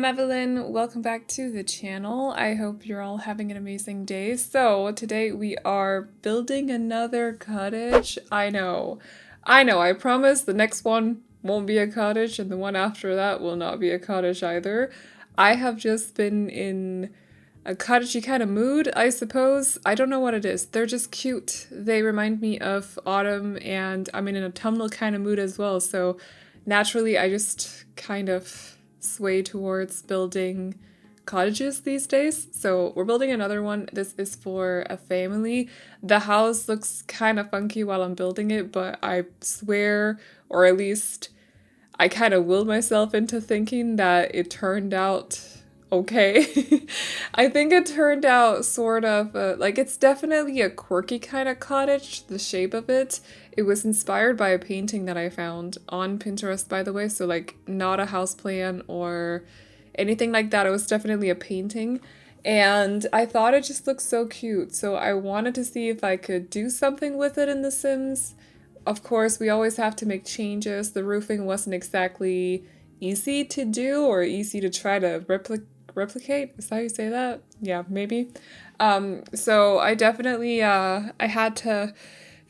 Aveline, welcome back to the channel. I hope you're all having an amazing day. So today we are building another cottage. I know, I promise the next one won't be a cottage and the one after that will not be a cottage either. I have just been in a cottagey kind of mood, I suppose. I don't know what it is. They're just cute. They remind me of autumn and I'm in an autumnal kind of mood as well. So naturally I just kind of sway towards building cottages these days. So we're building another one. This is for a family. The house looks kind of funky while I'm building it, but I swear, or at least I kind of willed myself into thinking that it turned out okay. I think it turned out sort of like it's definitely a quirky kind of cottage, the shape of it. It was inspired by a painting that I found on Pinterest, by the way, so like not a house plan or anything like that. It was definitely a painting. And I thought it just looked so cute. So I wanted to see if I could do something with it in The Sims. Of course, we always have to make changes. The roofing wasn't exactly easy to do or easy to try to replicate. Is that how you say that? Yeah, maybe. So I definitely, I had to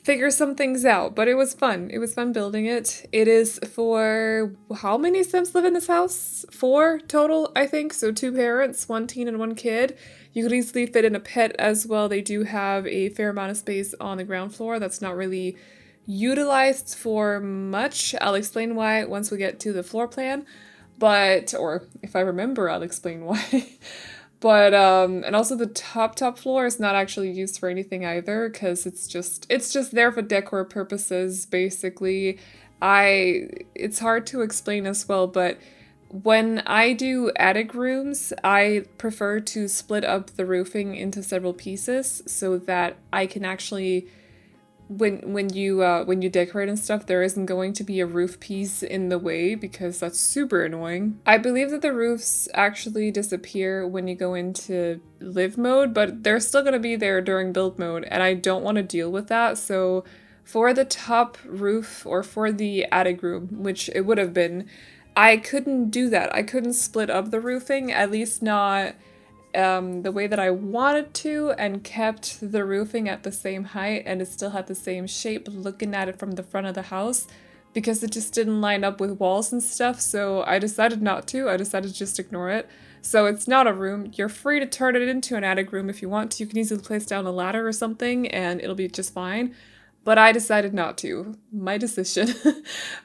figure some things out, but it was fun. It was fun building it. It is for, how many Sims live in this house? 4 total, I think. So 2 parents, 1 teen and 1 kid. You could easily fit in a pet as well. They do have a fair amount of space on the ground floor that's not really utilized for much. I'll explain why once we get to the floor plan. But, or if I remember, I'll explain why. But, and also the top floor is not actually used for anything either, because it's just there for decor purposes, basically. It's hard to explain as well, but when I do attic rooms, I prefer to split up the roofing into several pieces so that I can actually, when you decorate and stuff, there isn't going to be a roof piece in the way because that's super annoying. I believe that the roofs actually disappear when you go into live mode, but they're still going to be there during build mode, and I don't want to deal with that. So for the top roof, or for the attic room, which it would have been, I couldn't do that. I couldn't split up the roofing, at least not the way that I wanted to, and kept the roofing at the same height and it still had the same shape looking at it from the front of the house, because it just didn't line up with walls and stuff. So I decided not to. I decided to just ignore it. So it's not a room. You're free to turn it into an attic room if you want to. You can easily place down a ladder or something and it'll be just fine. But I decided not to. My decision.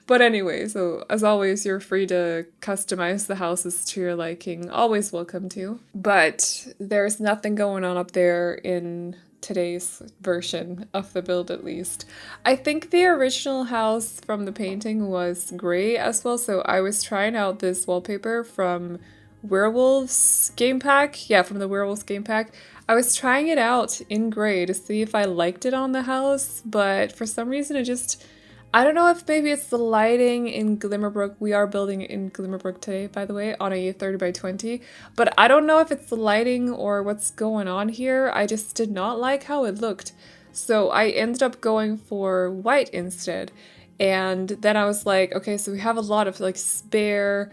But anyway, so as always, you're free to customize the houses to your liking. Always welcome to. But there's nothing going on up there in today's version of the build, at least. I think the original house from the painting was gray as well, so I was trying out this wallpaper from Werewolves game pack. Yeah, from the Werewolves game pack. I was trying it out in gray to see if I liked it on the house, but for some reason it just, I don't know if maybe it's the lighting in Glimmerbrook. We are building in Glimmerbrook today, by the way, on a 30x20, but I don't know if it's the lighting or what's going on here. I just did not like how it looked. So I ended up going for white instead. And then I was like, okay, so we have a lot of like spare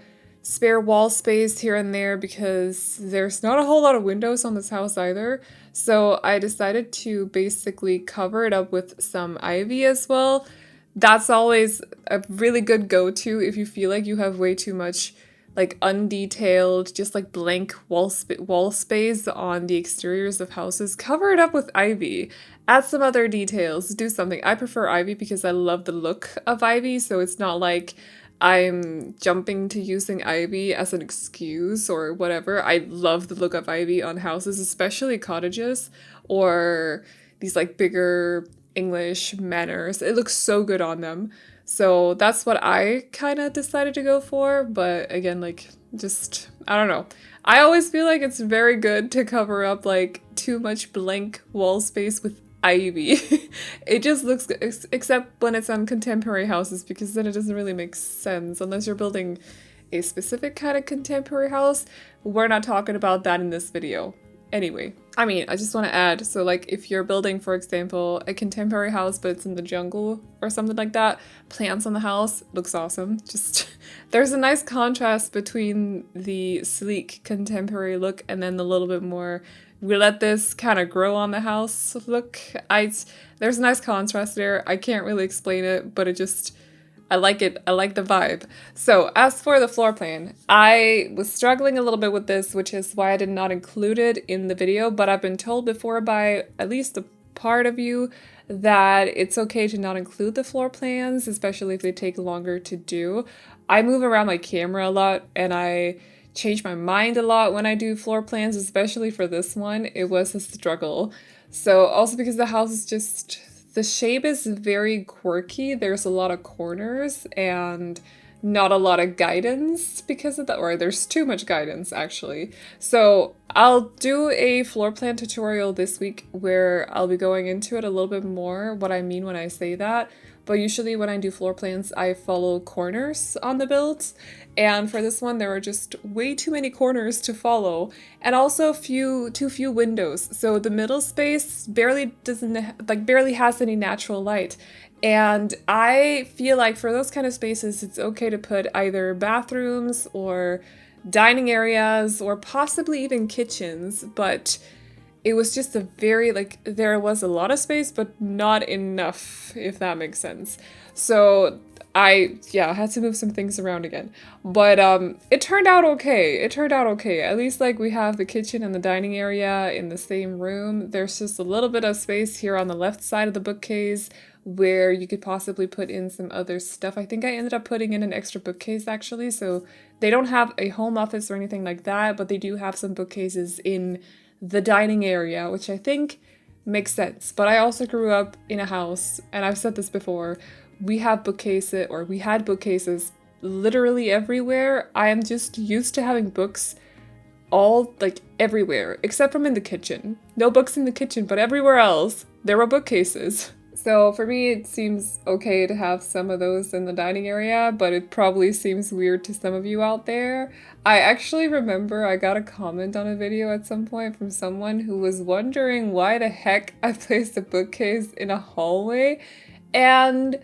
wall space here and there because there's not a whole lot of windows on this house either. So I decided to basically cover it up with some ivy as well. That's always a really good go-to if you feel like you have way too much like undetailed, just like blank wall space on the exteriors of houses. Cover it up with ivy. Add some other details. Do something. I prefer ivy because I love the look of ivy, so it's not like I'm jumping to using ivy as an excuse or whatever. I love the look of ivy on houses, especially cottages or these like bigger English manors. It looks so good on them. So that's what I kind of decided to go for. But again, like, just, I don't know. I always feel like it's very good to cover up like too much blank wall space with ivy. It just looks good, except when it's on contemporary houses, because then it doesn't really make sense unless you're building a specific kind of contemporary house. We're not talking about that in this video. Anyway, I mean, I just want to add, so like if you're building, for example, a contemporary house, but it's in the jungle or something like that, plants on the house, looks awesome. Just, there's a nice contrast between the sleek contemporary look and then the little bit more, we let this kind of grow on the house look. There's a nice contrast there. I can't really explain it, but it just, I like it. I like the vibe. So as for the floor plan, I was struggling a little bit with this, which is why I did not include it in the video, but I've been told before by at least a part of you that it's okay to not include the floor plans, especially if they take longer to do. I move around my camera a lot and I change my mind a lot when I do floor plans, especially for this one. It was a struggle. So also because the house is just, the shape is very quirky. There's a lot of corners and not a lot of guidance because of that, or there's too much guidance actually. So I'll do a floor plan tutorial this week where I'll be going into it a little bit more, what I mean when I say that. But usually when I do floor plans, I follow corners on the builds. And for this one, there are just way too many corners to follow, and also too few windows. So the middle space barely has any natural light. And I feel like for those kind of spaces, it's okay to put either bathrooms or dining areas or possibly even kitchens, but it was just a very, like, there was a lot of space, but not enough, if that makes sense. So I had to move some things around again. But it turned out okay. It turned out okay. At least, like, we have the kitchen and the dining area in the same room. There's just a little bit of space here on the left side of the bookcase where you could possibly put in some other stuff. I think I ended up putting in an extra bookcase, actually. So they don't have a home office or anything like that, but they do have some bookcases in the dining area, which I think makes sense. But I also grew up in a house, and I've said this before, we had bookcases literally everywhere. I am just used to having books all, like, everywhere, except from in the kitchen. No books in the kitchen, but everywhere else, there were bookcases. So for me, it seems okay to have some of those in the dining area, but it probably seems weird to some of you out there. I actually remember I got a comment on a video at some point from someone who was wondering why the heck I placed a bookcase in a hallway, and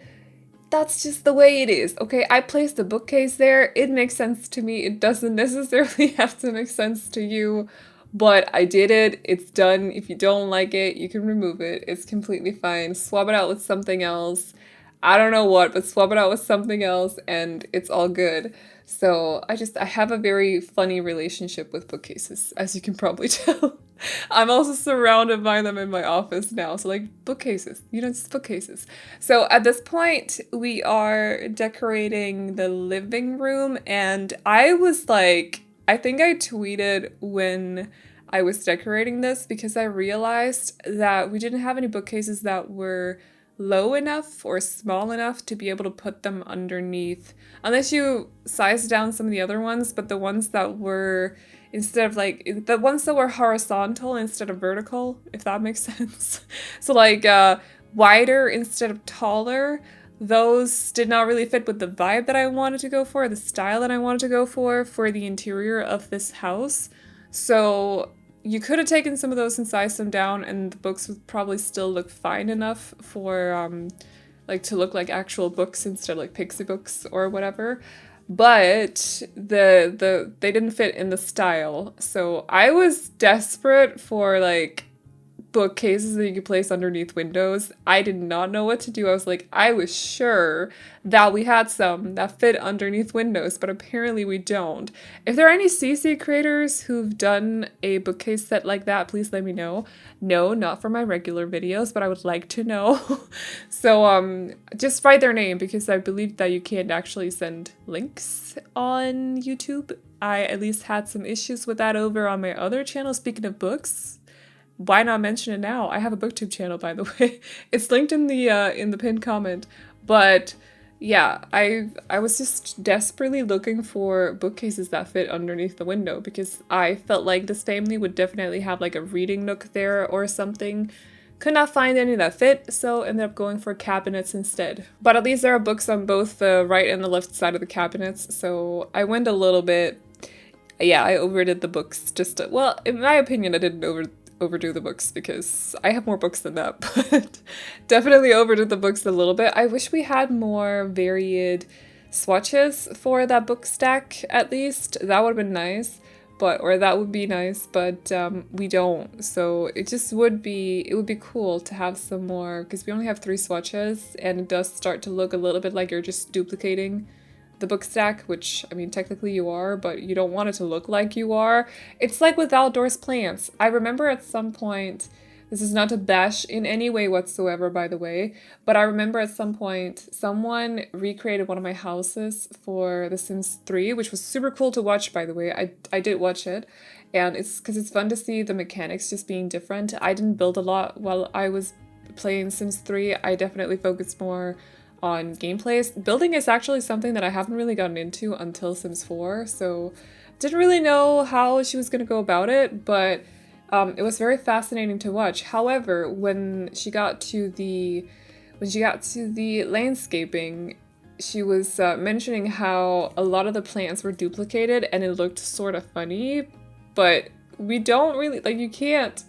that's just the way it is, okay? I placed the bookcase there, it makes sense to me, it doesn't necessarily have to make sense to you, but I did it, it's done. If you don't like it, you can remove it, it's completely fine. Swap it out with something else. I don't know what, but swap it out with something else and it's all good. So I have a very funny relationship with bookcases, as you can probably tell. I'm also surrounded by them in my office now, so like bookcases, you know, just bookcases. So at this point, we are decorating the living room, and I was like, I think I tweeted when I was decorating this because I realized that we didn't have any bookcases that were low enough or small enough to be able to put them underneath, unless you size down some of the other ones, but the ones that were, instead of like, the ones that were horizontal instead of vertical, if that makes sense. So like wider instead of taller, those did not really fit with the vibe that I wanted to go for, the style that I wanted to go for the interior of this house. So you could have taken some of those and sized them down, and the books would probably still look fine enough for like to look like actual books instead of like pixie books or whatever. But they didn't fit in the style. So I was desperate for like bookcases that you could place underneath windows. I did not know what to do. I was sure that we had some that fit underneath windows, but apparently we don't. If there are any CC creators who've done a bookcase set like that, please let me know. No, not for my regular videos, but I would like to know. So just write their name, because I believe that you can't actually send links on YouTube. I at least had some issues with that over on my other channel. Speaking of books, why not mention it now? I have a booktube channel, by the way. It's linked in the pinned comment. But yeah, I was just desperately looking for bookcases that fit underneath the window, because I felt like this family would definitely have like a reading nook there or something. Could not find any that fit, so ended up going for cabinets instead. But at least there are books on both the right and the left side of the cabinets, so I went a little bit Yeah, I overdid the books just well, in my opinion, I didn't overdo the books because I have more books than that, but definitely overdid the books a little bit. I wish we had more varied swatches for that book stack at least. That would have been nice, or that would be nice, but we don't. So it would be cool to have some more because we only have 3 swatches and it does start to look a little bit like you're just duplicating the book stack, which, I mean, technically you are, but you don't want it to look like you are. It's like with outdoors plants. I remember at some point, this is not to bash in any way whatsoever, by the way, but I remember at some point someone recreated one of my houses for The Sims 3, which was super cool to watch, by the way. I did watch it, and it's because it's fun to see the mechanics just being different. I didn't build a lot while I was playing Sims 3. I definitely focused more on gameplays. Building is actually something that I haven't really gotten into until Sims 4, so didn't really know how she was going to go about it, but it was very fascinating to watch. However, when she got to the landscaping, she was mentioning how a lot of the plants were duplicated and it looked sort of funny, but we don't really, like, you can't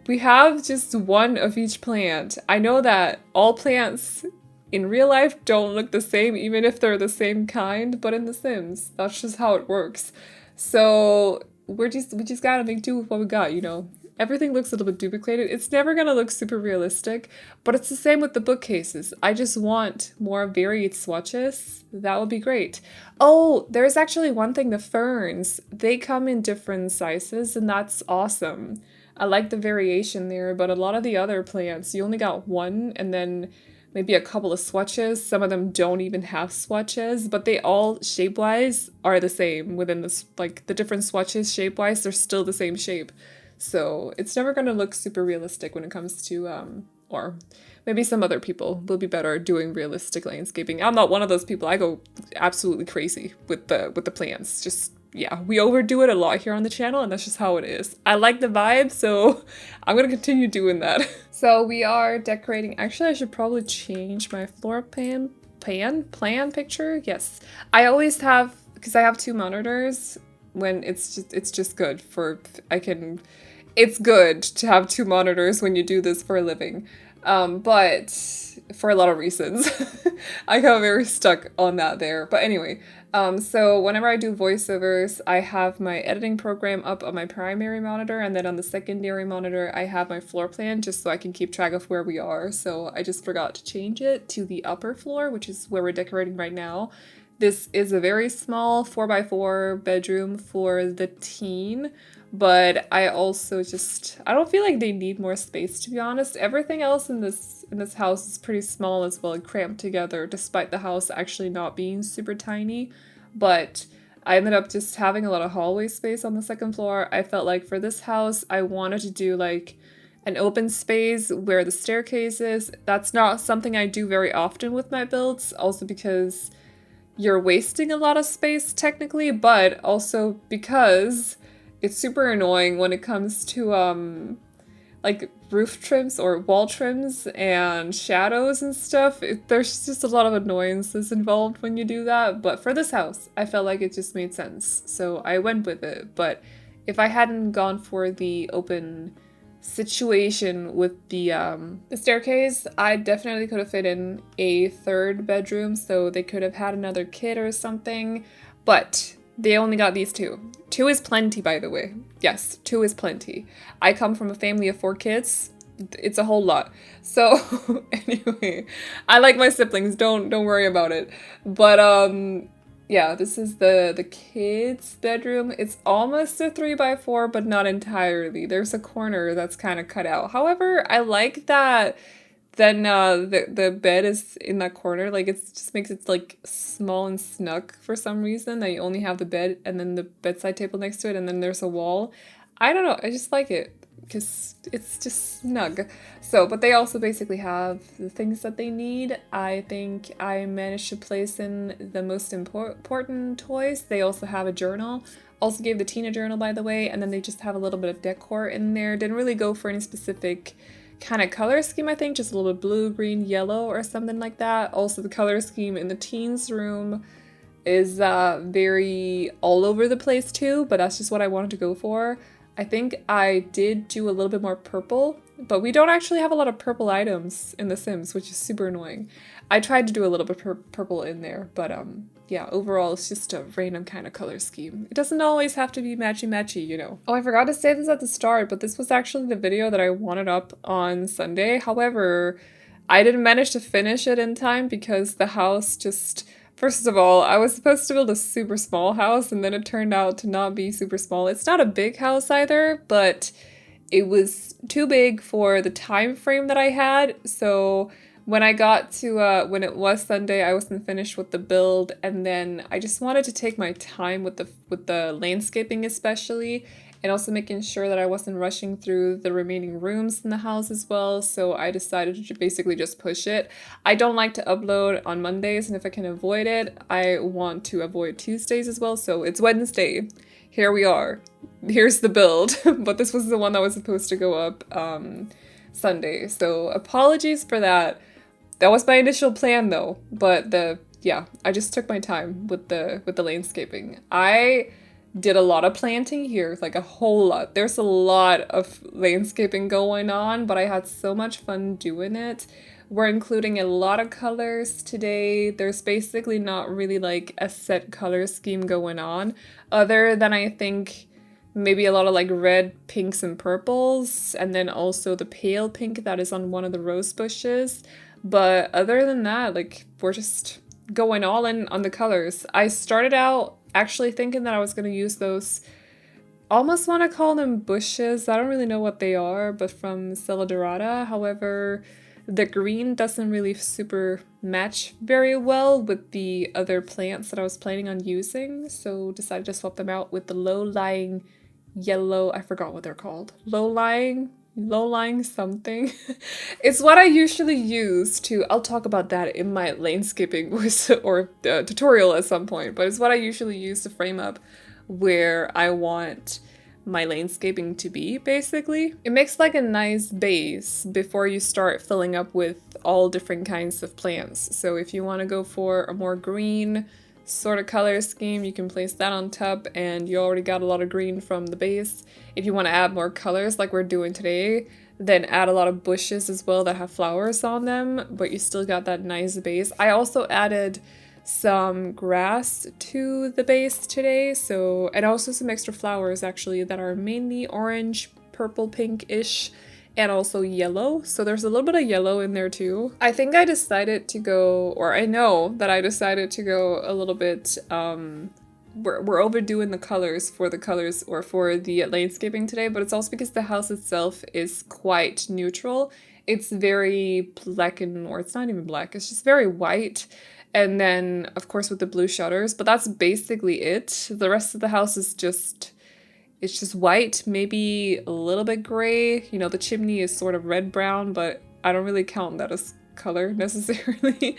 we have just one of each plant. I know that all plants in real life don't look the same, even if they're the same kind, but in The Sims, that's just how it works. So we just gotta make do with what we got, you know? Everything looks a little bit duplicated. It's never gonna look super realistic, but it's the same with the bookcases. I just want more varied swatches. That would be great. Oh, there's actually one thing, the ferns. They come in different sizes, and that's awesome. I like the variation there, but a lot of the other plants, you only got one, and then maybe a couple of swatches. Some of them don't even have swatches, but they all shape-wise are the same within this, like the different swatches shape-wise, they're still the same shape. So it's never going to look super realistic when it comes to, or maybe some other people will be better at doing realistic landscaping. I'm not one of those people. I go absolutely crazy with the plants. Just, yeah, we overdo it a lot here on the channel, and that's just how it is. I like the vibe, so I'm gonna continue doing that. So we are decorating. Actually, I should probably change my floor plan picture. Yes, I always have, because I have 2 monitors. When it's just good for it's good to have 2 monitors when you do this for a living. But for a lot of reasons, I got very stuck on that there. But anyway, so whenever I do voiceovers, I have my editing program up on my primary monitor, and then on the secondary monitor, I have my floor plan just so I can keep track of where we are. So I just forgot to change it to the upper floor, which is where we're decorating right now. This is a very small 4x4 bedroom for the teen, but I also I don't feel like they need more space, to be honest. Everything else in this house is pretty small as well, cramped together, despite the house actually not being super tiny. But I ended up just having a lot of hallway space on the 2nd floor. I felt like for this house, I wanted to do like an open space where the staircase is. That's not something I do very often with my builds, also because you're wasting a lot of space technically, but also because it's super annoying when it comes to like roof trims or wall trims and shadows and stuff. There's just a lot of annoyances involved when you do that, but for this house, I felt like it just made sense, so I went with it. But if I hadn't gone for the open situation with the staircase, I definitely could have fit in a 3rd bedroom, so they could have had another kid or something, but they only got these 2. 2 is plenty, by the way. Yes, 2 is plenty. I come from a family of 4 kids. It's a whole lot. So anyway, I like my siblings, don't worry about it. But yeah, this is the kids' bedroom. It's almost a 3x4, but not entirely. There's a corner that's kind of cut out. However, I like that then the bed is in that corner. Like, it just makes it like small and snug for some reason, that you only have the bed and then the bedside table next to it, and then there's a wall. I don't know, I just like it because it's just snug. So, but they also basically have the things that they need. I think I managed to place in the most important toys. They also have a journal. Also gave the teen a journal, by the way, and then they just have a little bit of decor in there. Didn't really go for any specific kind of color scheme, I think, just a little bit blue, green, yellow, or something like that. Also, the color scheme in the teens room is very all over the place too, but that's just what I wanted to go for. I think I did do a little bit more purple, but we don't actually have a lot of purple items in The Sims, which is super annoying. I tried to do a little bit purple in there, but yeah, overall it's just a random kind of color scheme. It doesn't always have to be matchy-matchy, you know. Oh, I forgot to say this at the start, but this was actually the video that I wanted up on Sunday. However, I didn't manage to finish it in time because the house just... First of all, I was supposed to build a super small house, and then it turned out to not be super small. It's not a big house either, but it was too big for the time frame that I had. So when I got to, when it was Sunday, I wasn't finished with the build, and then I just wanted to take my time with the landscaping especially, and also making sure that I wasn't rushing through the remaining rooms in the house as well, so I decided to basically just push it. I don't like to upload on Mondays, and if I can avoid it, I want to avoid Tuesdays as well, so it's Wednesday. Here we are. Here's the build, but this was the one that was supposed to go up Sunday, so apologies for that. That was my initial plan though, but yeah, I just took my time with the landscaping. I did a lot of planting here, like a whole lot. There's a lot of landscaping going on, but I had so much fun doing it. We're including a lot of colors today. There's basically not really like a set color scheme going on, other than I think maybe a lot of like red, pinks, and purples, and then also the pale pink that is on one of the rose bushes. But other than that, like, we're just going all in on the colors. I started out actually thinking that I was going to use those, almost want to call them bushes. I don't really know what they are, but from Stella Dorada. However, the green doesn't really super match very well with the other plants that I was planning on using, so decided to swap them out with the low-lying yellow, I forgot what they're called. Low-lying something. It's what I usually use to, I'll talk about that in my landscaping or tutorial at some point, but it's what I usually use to frame up where I want my landscaping to be, basically. It makes like a nice base before you start filling up with all different kinds of plants. So if you want to go for a more green sort of color scheme, you can place that on top and you already got a lot of green from the base. If you want to add more colors like we're doing today, then add a lot of bushes as well that have flowers on them, but you still got that nice base. I also added some grass to the base today, so, and also some extra flowers actually that are mainly orange, purple, pink-ish, and also yellow. So there's a little bit of yellow in there too. I think I decided to go, or I know that I decided to go a little bit, we're overdoing the colors or for the landscaping today, but it's also because the house itself is quite neutral. It's very black or it's not even black, it's just very white. And then of course with the blue shutters, but that's basically it. The rest of the house is just, it's just white, maybe a little bit gray. You know, the chimney is sort of red-brown, but I don't really count that as color necessarily.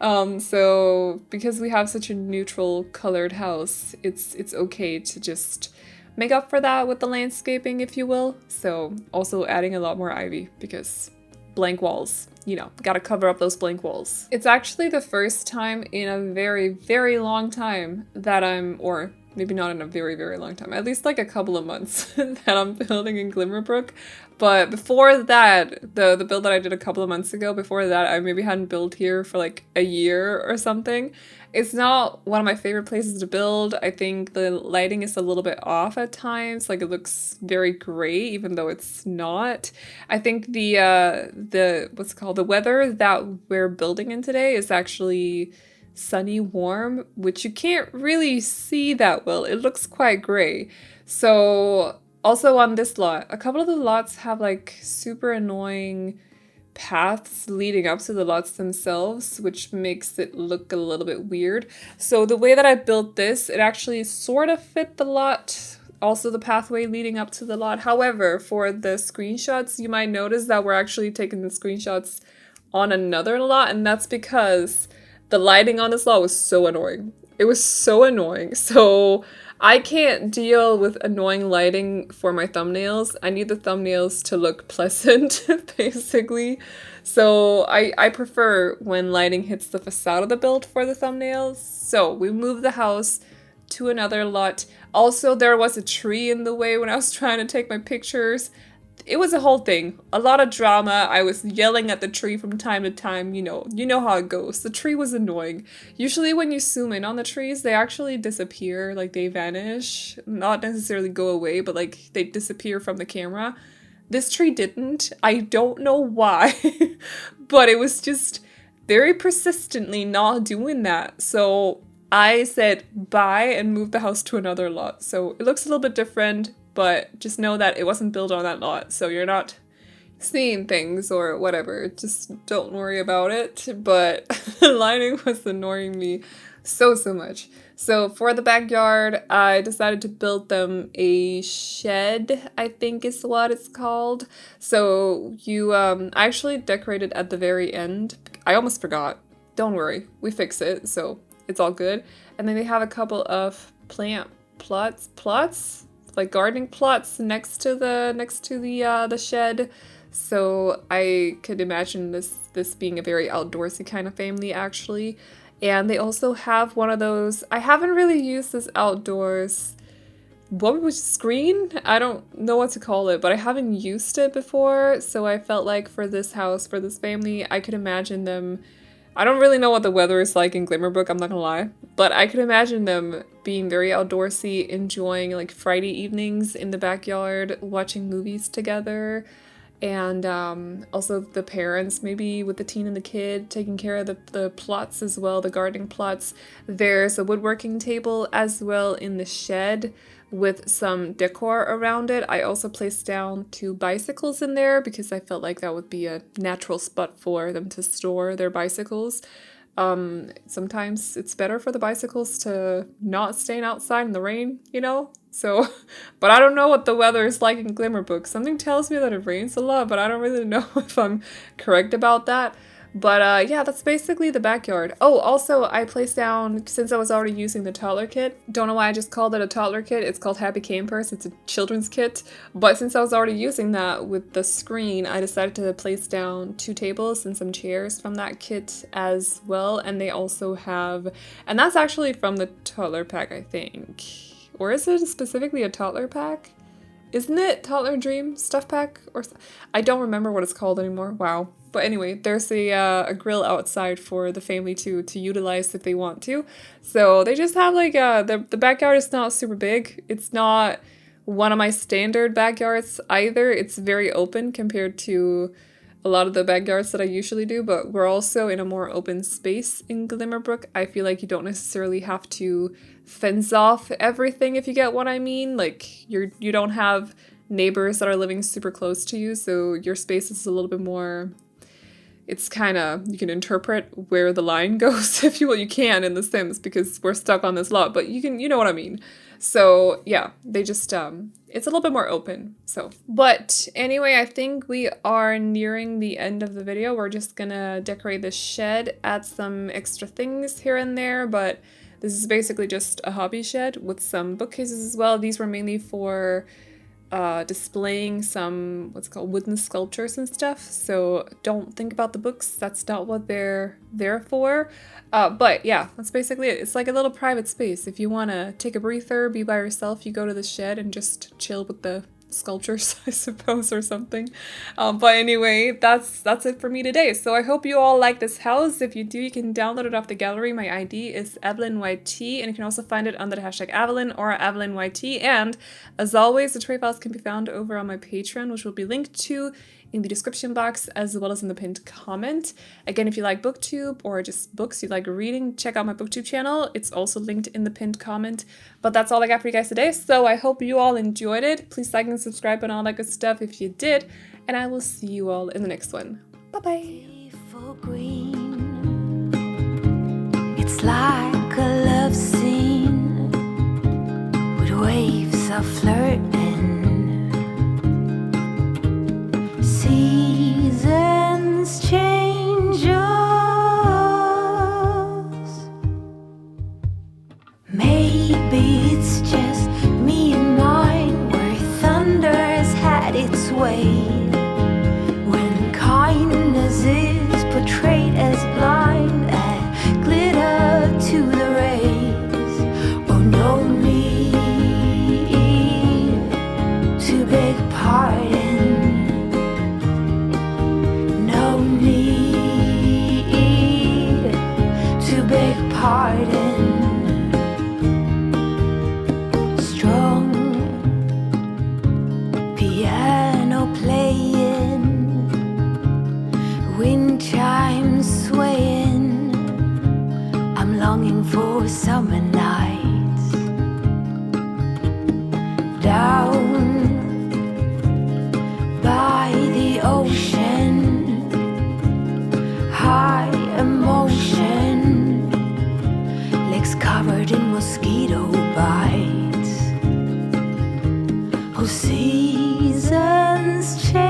So because we have such a neutral colored house, it's okay to just make up for that with the landscaping, if you will. So also adding a lot more ivy because blank walls, you know, gotta cover up those blank walls. It's actually the first time in a very, very long time that or maybe not in a very, very long time, at least like a couple of months that I'm building in Glimmerbrook. But before that, the build that I did a couple of months ago, before that, I maybe hadn't built here for like a year or something. It's not one of my favorite places to build. I think the lighting is a little bit off at times. Like it looks very gray, even though it's not. I think the what's it called? The weather that we're building in today is actually sunny, warm, which you can't really see that well. It looks quite gray. So also on this lot, a couple of the lots have like super annoying paths leading up to the lots themselves, which makes it look a little bit weird. So the way that I built this, it actually sort of fit the lot, also the pathway leading up to the lot. However, for the screenshots, you might notice that we're actually taking the screenshots on another lot, and that's because the lighting on this lot was so annoying. It was so annoying. So I can't deal with annoying lighting for my thumbnails. I need the thumbnails to look pleasant, basically. So I prefer when lighting hits the facade of the build for the thumbnails. So we moved the house to another lot. Also, there was a tree in the way when I was trying to take my pictures. It was a whole thing. A lot of drama. I was yelling at the tree from time to time. You know how it goes. The tree was annoying. Usually when you zoom in on the trees, they actually disappear. Like, they vanish. Not necessarily go away, but like they disappear from the camera. This tree didn't. I don't know why. But it was just very persistently not doing that. So I said bye and moved the house to another lot. So it looks a little bit different, but just know that it wasn't built on that lot, so you're not seeing things or whatever. Just don't worry about it. But lighting was annoying me so much. So for the backyard, I decided to build them a shed, I think is what it's called. So you I actually decorated at the very end. I almost forgot. Don't worry, we fix it, so it's all good. And then they have a couple of plant plots, like gardening plots next to the shed. So I could imagine this being a very outdoorsy kind of family, actually. And they also have one of those, I haven't really used this outdoors, what was screen? I don't know what to call it, but I haven't used it before. So I felt like for this house, for this family, I could imagine them, I don't really know what the weather is like in Glimmerbrook, I'm not gonna lie, but I could imagine them being very outdoorsy, enjoying like Friday evenings in the backyard, watching movies together, and also the parents maybe with the teen and the kid taking care of the plots as well, the gardening plots. There's a woodworking table as well in the shed with some decor around it. I also placed down 2 bicycles in there because I felt like that would be a natural spot for them to store their bicycles. Sometimes it's better for the bicycles to not staying outside in the rain, So, but I don't know what the weather is like in Glimmerbrook. Something tells me that it rains a lot, but I don't really know if I'm correct about that. But yeah, that's basically the backyard. Oh, also I placed down, since I was already using the toddler kit, don't know why I just called it a toddler kit. It's called Happy Campers. It's a children's kit. But since I was already using that with the screen, I decided to place down 2 tables and some chairs from that kit as well. And they also have, and that's actually from the toddler pack, I think. Or is it specifically a toddler pack? Isn't it Toddler Dream Stuff Pack? Or I don't remember what it's called anymore. Wow. But anyway, there's a grill outside for the family to utilize if they want to. So they just have like the backyard is not super big. It's not one of my standard backyards either. It's very open compared to a lot of the backyards that I usually do, but we're also in a more open space in Glimmerbrook. I feel like you don't necessarily have to fence off everything, if you get what I mean. Like you don't have neighbors that are living super close to you, so your space is a little bit more, it's kind of, you can interpret where the line goes, if you will. You can in The Sims, because we're stuck on this lot, but you know what I mean. So yeah, they just, it's a little bit more open, so. But anyway, I think we are nearing the end of the video. We're just gonna decorate the shed, add some extra things here and there, but this is basically just a hobby shed with some bookcases as well. These were mainly for displaying some, what's it called, wooden sculptures and stuff. So don't think about the books. That's not what they're there for. But yeah, that's basically it. It's like a little private space. If you want to take a breather, be by yourself, you go to the shed and just chill with the sculptures, I suppose, or something. But anyway, that's it for me today. So I hope you all like this house. If you do, you can download it off the gallery. My ID is AvelineYT, and you can also find it under the hashtag Aveline or AvelineYT. And as always, the tray files can be found over on my Patreon, which will be linked to in the description box as well as in the pinned comment. Again, if you like booktube or just books you like reading, check out my booktube channel. It's also linked in the pinned comment. But that's all I got for you guys today, so I hope you all enjoyed it. Please like and subscribe and all that good stuff if you did, and I will see you all in the next one. Bye-bye! It's like a love scene with waves of flirting. Seasons change us. Maybe it's just harden, strong piano playing, wind chimes swaying. I'm longing for summer nights down by the ocean, high emotion, legs covered in mosquito bites. Oh, seasons change.